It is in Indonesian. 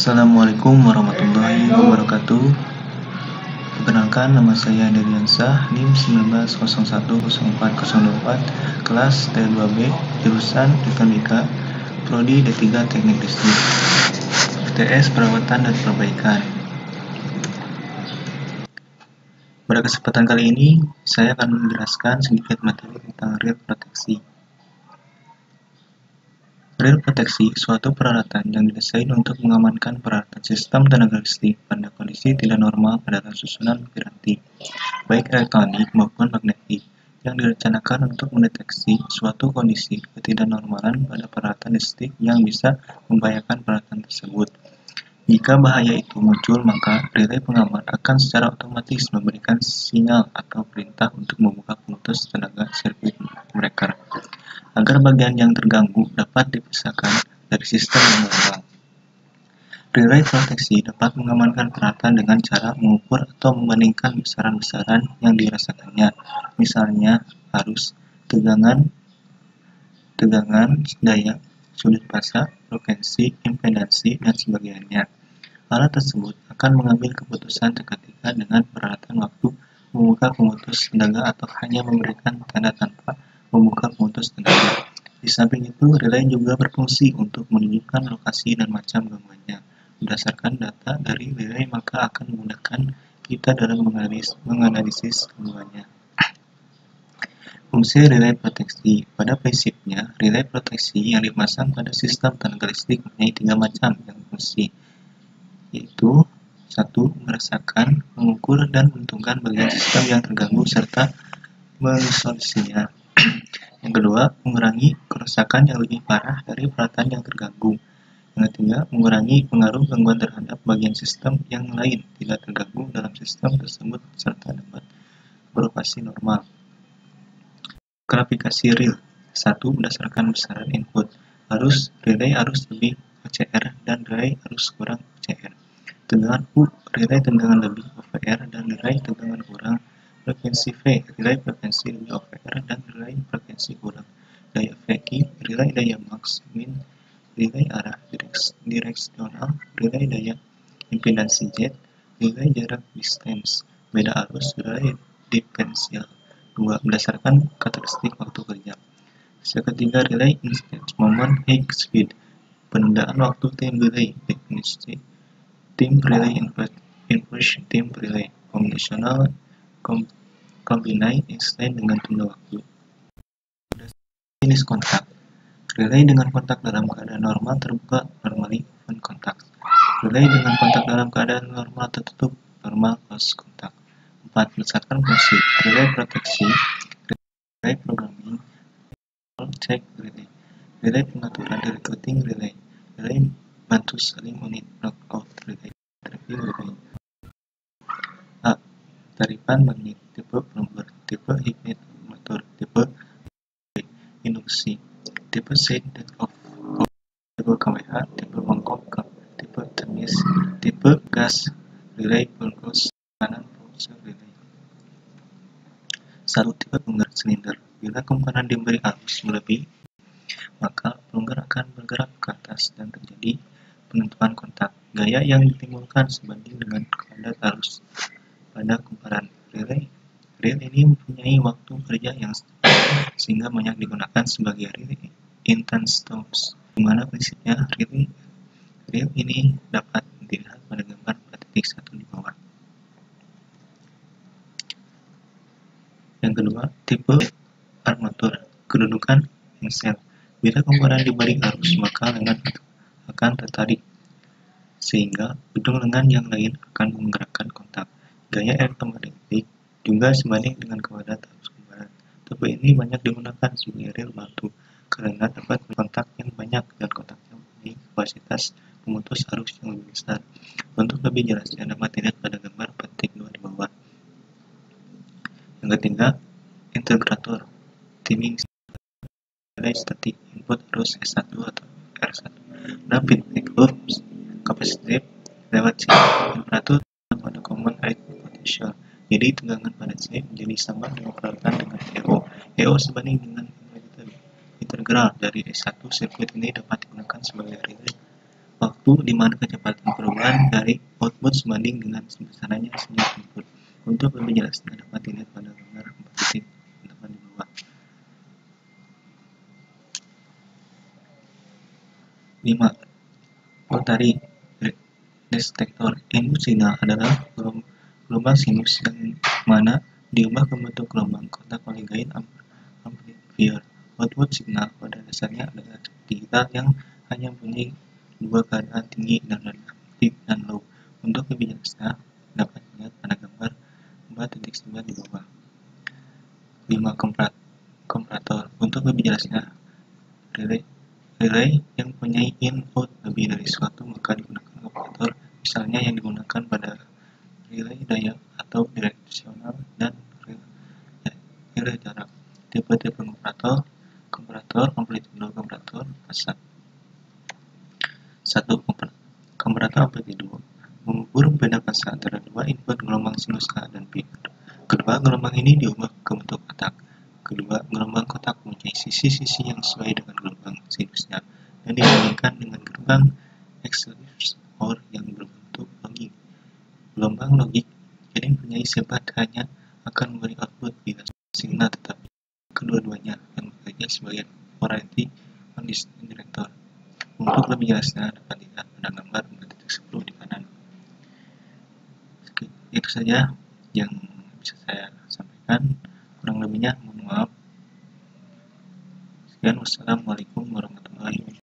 Assalamualaikum warahmatullahi wabarakatuh. Perkenalkan, nama saya Deriansyah, NIM 19010404, kelas T2B, jurusan Elektronika, Prodi D3 Teknik Listrik, TS Perawatan dan Perbaikan. Pada kesempatan kali ini, saya akan menjelaskan sedikit materi tentang rel proteksi. Rel proteksi suatu peralatan yang didesain untuk mengamankan peralatan sistem tenaga listrik pada kondisi tidak normal pada susunan piranti, baik elektronik maupun magnetik, yang direncanakan untuk mendeteksi suatu kondisi ketidaknormalan pada peralatan listrik yang bisa membahayakan peralatan tersebut. Jika bahaya itu muncul, maka relay pengaman akan secara otomatis memberikan sinyal atau perintah untuk membuka pemutus tenaga sirkuit breaker, agar bagian yang terganggu dapat dipisahkan dari sistem yang normal. Relay proteksi dapat mengamankan peralatan dengan cara mengukur atau membandingkan besaran-besaran yang dirasakannya, misalnya arus, tegangan, daya, sudut fasa, frekuensi, impedansi, dan sebagainya. Alat tersebut akan mengambil keputusan seketika dengan peralatan waktu membuka pemutus tenaga atau hanya memberikan tanda tanpa membuka pemutus tenaga. Di samping itu, relay juga berfungsi untuk menunjukkan lokasi dan macam gangguannya. Berdasarkan data dari relay, maka akan memudahkan kita dalam menganalisis gangguannya. Fungsi relay proteksi. Pada prinsipnya, relay proteksi yang dipasang pada sistem tenaga listrik mempunyai 3 macam fungsi, yaitu 1. Merasakan, mengukur, dan menentukan bagian sistem yang terganggu serta mengisolasinya. Yang kedua, mengurangi kerusakan yang lebih parah dari peralatan yang terganggu. Yang ketiga, mengurangi pengaruh gangguan terhadap bagian sistem yang lain tidak terganggu dalam sistem tersebut serta dapat beroperasi normal. Klasifikasi rel. 1. Berdasarkan besaran input. Relay arus lebih OCR dan relay arus kurang OCR. Tegangan U, relay tegangan lebih OVR dan relay tegangan kurang. Frekuensi V, relay frekuensi lebih OVR dan relay frekuensi kurang. Daya VQ, relay daya max min, relay arah direksional, relay daya impedansi Z, relay jarak distance, beda arus, relay diferensial. 2. Berdasarkan karakteristik waktu kerja. Ketiga, relay instance moment high speed, penundaan waktu time delay, definisi tim relay inversion tim relay, kombinasional combine extend dengan tunda waktu. Jenis kontak. Relay dengan kontak dalam keadaan normal terbuka, normally open kontak. Relay dengan kontak dalam keadaan normal tertutup, normal close kontak. 4. Berdasarkan fungsi. Relay proteksi, relay programming, check relay, relay pengaturan recruiting relay, relay bantu saling knockout relay, tracking relay. A. Taripan magnet, tipe plumber, tipe hignet motor, tipe induksi, tipe set dan off, tipe KWH, tipe mangkok, tipe tenis, tipe gas relay, pulse kanan, pulse relay. 1. Tipe penggerak silinder. Bila komponen diberi arus melebihi, maka pelunggar akan bergerak ke atas dan terjadi penentuan kontak. Gaya yang ditimbulkan sebanding dengan kepadat arus pada kumparan relay. Rel ini mempunyai waktu kerja yang stabil, sehingga banyak digunakan sebagai relay intense stops, di mana prinsipnya rel ini dapat dilihat pada gambar 4.1 di bawah. Yang kedua, tipe armatur, kedudukan engsel. Bila komponen diberi arus, maka lengan akan tertarik, sehingga ujung lengan yang lain akan menggerakkan kontak. Gaya elektromagnetik juga sebanding dengan kepadat arus komponen. Tipe ini banyak digunakan sebagai rel bantu, karena dapat kontak yang banyak dan kontaknya mempunyai kapasitas pemutus arus yang lebih besar. Untuk lebih jelasnya dapat dilihat pada gambar 4.2 di bawah. Yang ketiga, integrator, timing relay statik, input arus S1 atau R1, dan feedback loop kapasitif lewat C. Temperatur pada common output potential. Jadi tegangan pada C menjadi sama dengan peralatan dengan EO. EO sebanding dengan integral dari S1. Sirkuit ini dapat digunakan sebagai relay waktu di mana kecepatan perubahan dari output sebanding dengan besarannya setiap input. Untuk lebih jelasnya dapat dilihat pada gambar 4.8 di bawah. 5. Rotary detector. Input signal adalah gelombang sinus yang mana diubah ke bentuk gelombang kotak polygain amplifier. Output signal pada dasarnya adalah digital yang hanya mempunyai dua keadaan tinggi dan rendah, peak dan low. Untuk lebih jelasnya dapat dilihat pada gambar 4.9 di bawah. 5. Komparator. Untuk lebih jelasnya, relay yang mempunyai input lebih dari suatu maka digunakan komparator, misalnya yang digunakan pada relay daya atau direksional dan relay jarak. Tipe-tipe komparator, amplitudo komparator, fasa. 1. Komparator amplitudo mengukur beda fasa antara dua input gelombang sinus A dan B. Kedua gelombang ini diubah ke bentuk kotak. Kedua gelombang kotak mempunyai sisi-sisi yang sesuai dengan gelombang sinusnya dan dibandingkan dengan gelombang exclusive or yang berbentuk logik. Gelombang logik jadi mempunyai sifat hanya akan memberi output bila signal, tetapi kedua-duanya yang bekerja sebagai polarity conditioning director. Untuk lebih jelasnya dapat dilihat pada gambar 4.10 di kanan. Itu saja yang bisa saya sampaikan. Kurang lebihnya mohon maaf. Sekian, wassalamualaikum